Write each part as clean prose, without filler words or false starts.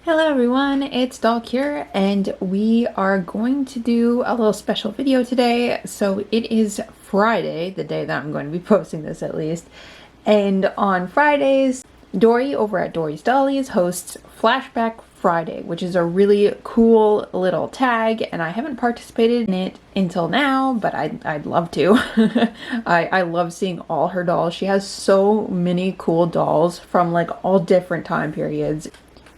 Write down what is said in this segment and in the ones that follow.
Hello everyone, it's Doc here, and we are going to do a little special video today. So it is Friday, the day that I'm going to be posting this at least. And on Fridays, Dory over at Dory's Dollies hosts Flashback Friday, which is a really cool little tag, and I haven't participated in it until now, but I'd love to. I love seeing all her dolls. She has so many cool dolls from like all different time periods.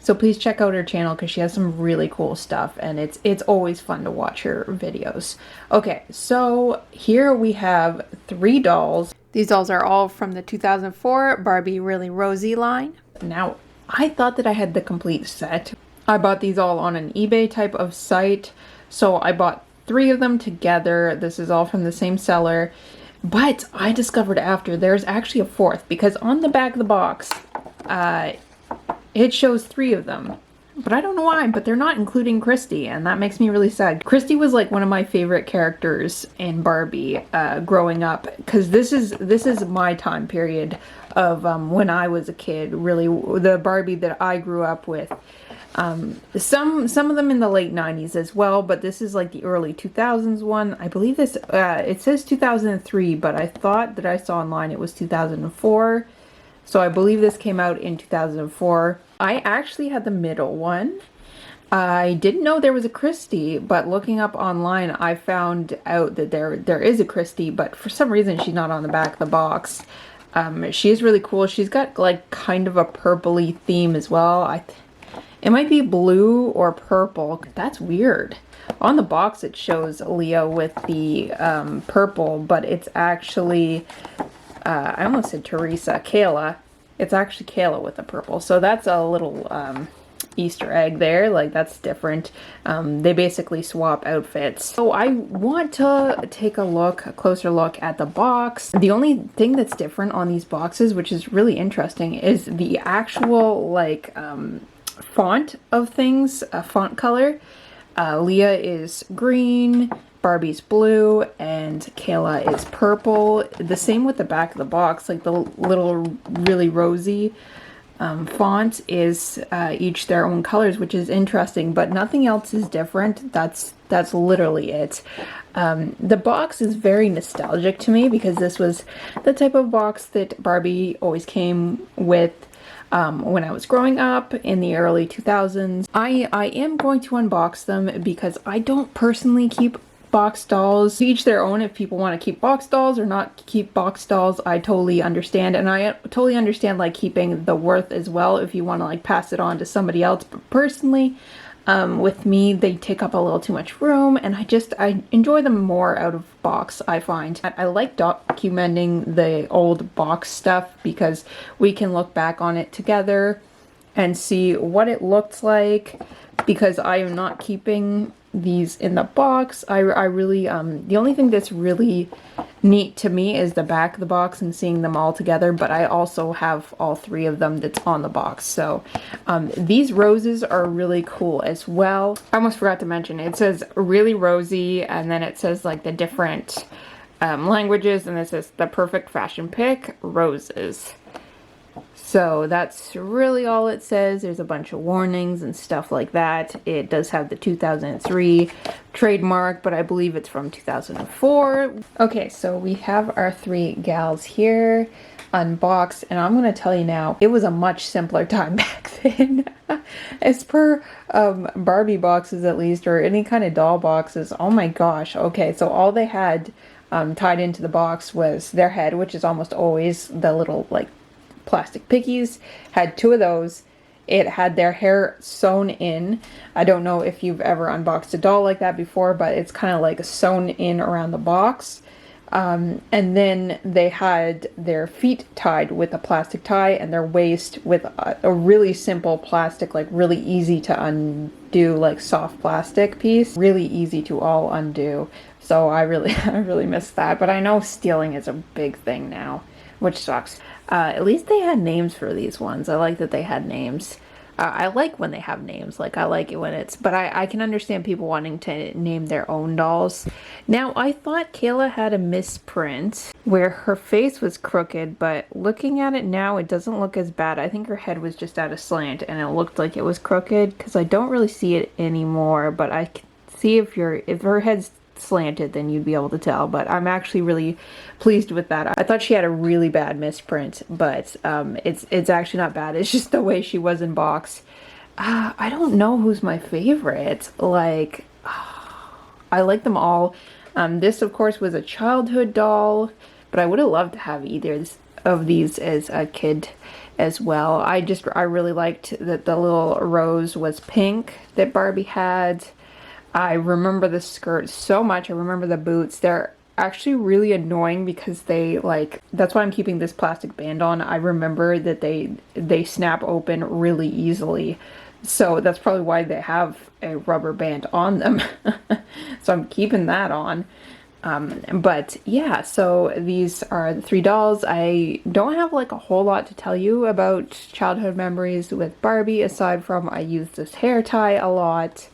So please check out her channel because she has some really cool stuff, and it's always fun to watch her videos. Okay, so here we have 3 dolls. These dolls are all from the 2004 Barbie Really Rosy line. Now, I thought that I had the complete set. I bought these all on an eBay type of site, so I bought 3 of them together. This is all from the same seller, but I discovered after there's actually a 4th, because on the back of the box, it shows 3 of them, but I don't know why, but they're not including Christy, and that makes me really sad. Christy was like one of my favorite characters in Barbie growing up, because this is my time period of when I was a kid, really, the Barbie that I grew up with. Some of them in the late 90s as well, but this is like the early 2000s one. I believe this, it says 2003, but I thought that I saw online it was 2004. So I believe this came out in 2004. I actually had the middle one. I didn't know there was a Christy, but looking up online, I found out that there is a Christy, but for some reason she's not on the back of the box. She is really cool. She's got like kind of a purpley theme as well. It might be blue or purple. That's weird. On the box it shows Leah with the purple, but it's actually I almost said Teresa, Kayla. It's actually Kayla with the purple. So that's a little Easter egg there. Like, that's different. They basically swap outfits. So I want to take a closer look at the box. The only thing that's different on these boxes, which is really interesting, is the actual like font of things, font color. Leah is green, Barbie's blue, and Kayla is purple. The same with the back of the box, like the little really rosy font is each their own colors, which is interesting, but nothing else is different. That's literally it. The box is very nostalgic to me because this was the type of box that Barbie always came with when I was growing up in the early 2000s. I am going to unbox them because I don't personally keep box dolls. To each their own. If people want to keep box dolls or not keep box dolls, I totally understand, and I totally understand like keeping the worth as well if you want to like pass it on to somebody else. But personally, with me, they take up a little too much room, and I enjoy them more out of box. I find I like documenting the old box stuff because we can look back on it together and see what it looked like, because I am not keeping these in the box. I really the only thing that's really neat to me is the back of the box and seeing them all together, but I also have all 3 of them that's on the box. So these roses are really cool as well. I almost forgot to mention, it says Really Rosy, and then it says like the different languages, and it says the perfect fashion pick, roses. So that's really all it says. There's a bunch of warnings and stuff like that. It does have the 2003 trademark, but I believe it's from 2004. Okay, so we have our 3 gals here unboxed, and I'm gonna tell you now, it was a much simpler time back then. As per Barbie boxes at least, or any kind of doll boxes. Oh my gosh. Okay, so all they had tied into the box was their head, which is almost always the little like plastic piggies. Had 2 of those. It had their hair sewn in. I don't know if you've ever unboxed a doll like that before, but it's kind of like sewn in around the box. And then they had their feet tied with a plastic tie, and their waist with a really simple plastic, like really easy to undo, like soft plastic piece. Really easy to all undo. So I really miss that. But I know stealing is a big thing now, which sucks. At least they had names for these ones. I like that they had names. I like when they have names. Like, I like it when it's, but I can understand people wanting to name their own dolls. Now, I thought Kayla had a misprint where her face was crooked, but looking at it now, it doesn't look as bad. I think her head was just at a slant and it looked like it was crooked because I don't really see it anymore, but I can see if her head's slanted, then you'd be able to tell. But I'm actually really pleased with that. I thought she had a really bad misprint, but it's actually not bad. It's just the way she was in box. I don't know who's my favorite. Like, I like them all. This, of course, was a childhood doll, but I would have loved to have either of these as a kid as well. I really liked that the little rose was pink that Barbie had. I remember the skirt so much. I remember the boots. They're actually really annoying because they like, that's why I'm keeping this plastic band on. I remember that they snap open really easily. So that's probably why they have a rubber band on them. So I'm keeping that on. But yeah, so these are the three dolls. I don't have like a whole lot to tell you about childhood memories with Barbie aside from I used this hair tie a lot.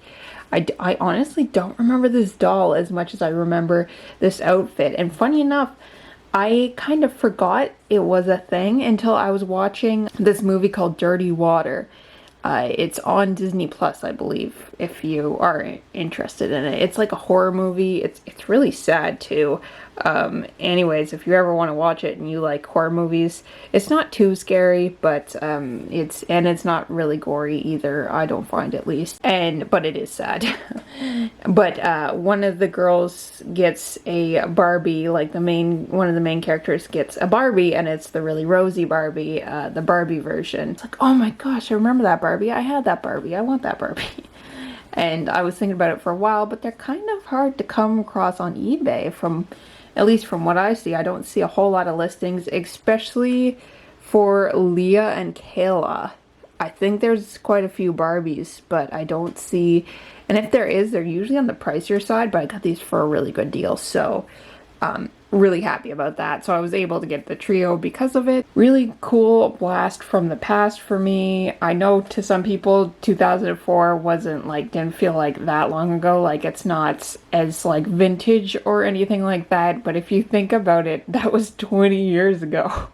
I honestly don't remember this doll as much as I remember this outfit. And funny enough, I kind of forgot it was a thing until I was watching this movie called Dirty Water. It's on Disney Plus, I believe, if you are interested in it. It's like a horror movie. It's really sad too. Anyways, if you ever want to watch it and you like horror movies, it's not too scary, but it's not really gory either. I don't find, at least. But it is sad. But one of the girls gets a Barbie, like one of the main characters gets a Barbie, and it's the really rosy Barbie, the Barbie version. It's like, oh my gosh, I remember that Barbie. I had that Barbie. I want that Barbie. And I was thinking about it for a while, but they're kind of hard to come across on eBay at least from what I see. I don't see a whole lot of listings, especially for Leah and Kayla. I think there's quite a few Barbies, but I don't see, and if there is, they're usually on the pricier side, but I got these for a really good deal, so really happy about that. So I was able to get the trio because of it. Really cool blast from the past for me. I know to some people 2004 didn't feel like that long ago, like it's not as like vintage or anything like that, but if you think about it, that was 20 years ago.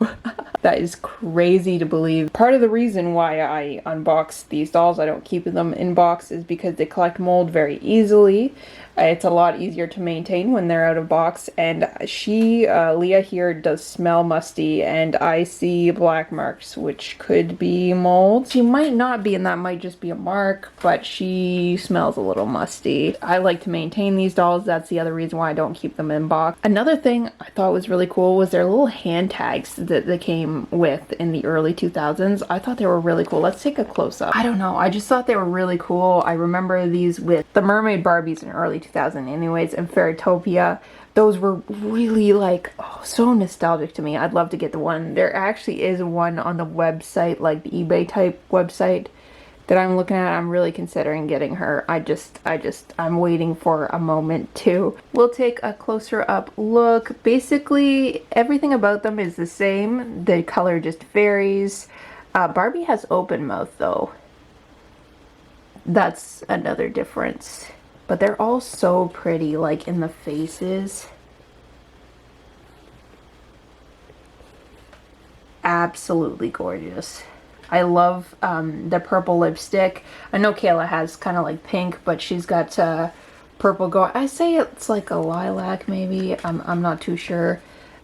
That is crazy to believe. Part of the reason why I unbox these dolls, I don't keep them in box, is because they collect mold very easily. It's a lot easier to maintain when they're out of box, and Leah here does smell musty, and I see black marks, which could be mold. She might not be, and that might just be a mark, but she smells a little musty. I like to maintain these dolls. That's the other reason why I don't keep them in box. Another thing I thought was really cool was their little hand tags that they came with in the early 2000s. I thought they were really cool. Let's take a close-up. I don't know, I just thought they were really cool. I remember these with the Mermaid Barbies in early 2000 anyways, and Fairytopia. Those were really like, oh, so nostalgic to me. I'd love to get the one. There actually is one on the website, like the eBay type website that I'm looking at. I'm really considering getting her. I'm waiting for a moment to. We'll take a closer up look. Basically, everything about them is the same. The color just varies. Barbie has open mouth though. That's another difference. But they're all so pretty, like in the faces. Absolutely gorgeous. I love the purple lipstick. I know Kayla has kind of like pink, but she's got purple going. I say it's like a lilac maybe. I'm not too sure.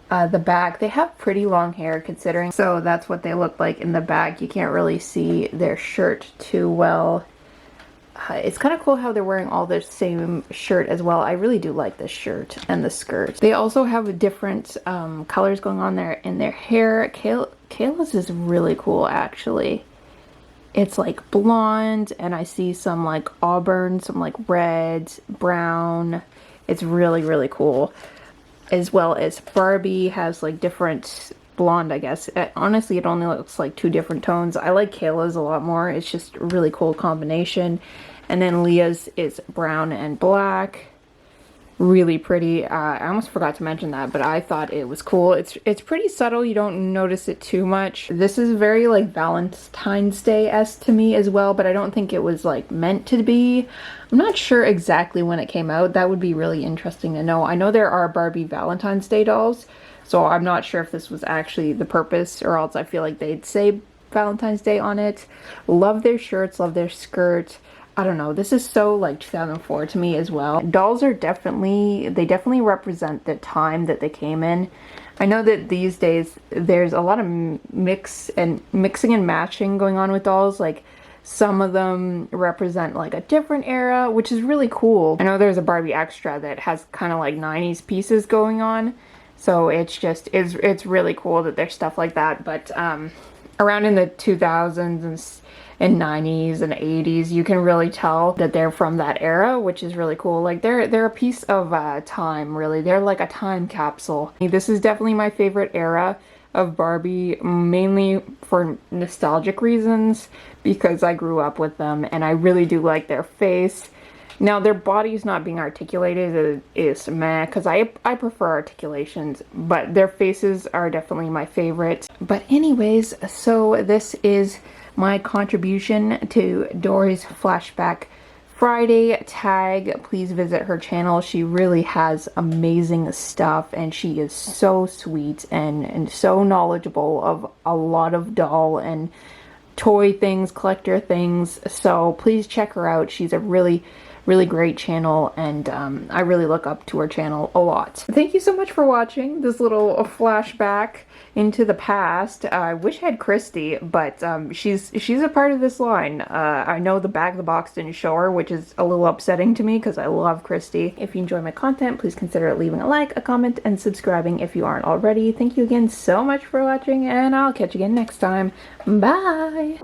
The back, they have pretty long hair considering. So that's what they look like in the back. You can't really see their shirt too well. It's kind of cool how they're wearing all the same shirt as well. I really do like this shirt and the skirt. They also have different colors going on there in their hair. Kayla's is really cool actually. It's like blonde, and I see some like auburn, some like red, brown. It's really, really cool. As well as Barbie has like different blonde, I guess. Honestly, it only looks like two different tones. I like Kayla's a lot more. It's just a really cool combination. And then Leah's is brown and black. really pretty. I almost forgot to mention that, but I thought it was cool. It's pretty subtle. You don't notice it too much. This is very like Valentine's Day-esque to me as well, but I don't think it was like meant to be. I'm not sure exactly when it came out. That would be really interesting to know. I know there are Barbie Valentine's Day dolls, so I'm not sure if this was actually the purpose, or else I feel like they'd say Valentine's Day on it. Love their shirts, love their skirt. I don't know, this is so like 2004 to me as well. Dolls are they definitely represent the time that they came in. I know that these days there's a lot of mixing and matching going on with dolls. Like some of them represent like a different era, which is really cool. I know there's a Barbie extra that has kind of like 90s pieces going on. So it's really cool that there's stuff like that. But around in the 2000s and 90s and 80s, you can really tell that they're from that era, which is really cool. Like they're a piece of time, really. They're like a time capsule. This is definitely my favorite era of Barbie, mainly for nostalgic reasons, because I grew up with them and I really do like their face. Now their bodies not being articulated is meh, because I prefer articulations, but their faces are definitely my favorite. But anyways, so this is my contribution to Dory's Flashback Friday tag. Please visit her channel. She really has amazing stuff, and she is so sweet and so knowledgeable of a lot of doll and toy things, collector things. So please check her out. She's a really great channel, and I really look up to her channel a lot. Thank you so much for watching this little flashback into the past. I wish I had Christy, but she's a part of this line. I know the back of the box didn't show her, which is a little upsetting to me because I love Christy. If you enjoy my content, please consider leaving a like, a comment, and subscribing if you aren't already. Thank you again so much for watching, and I'll catch you again next time. Bye!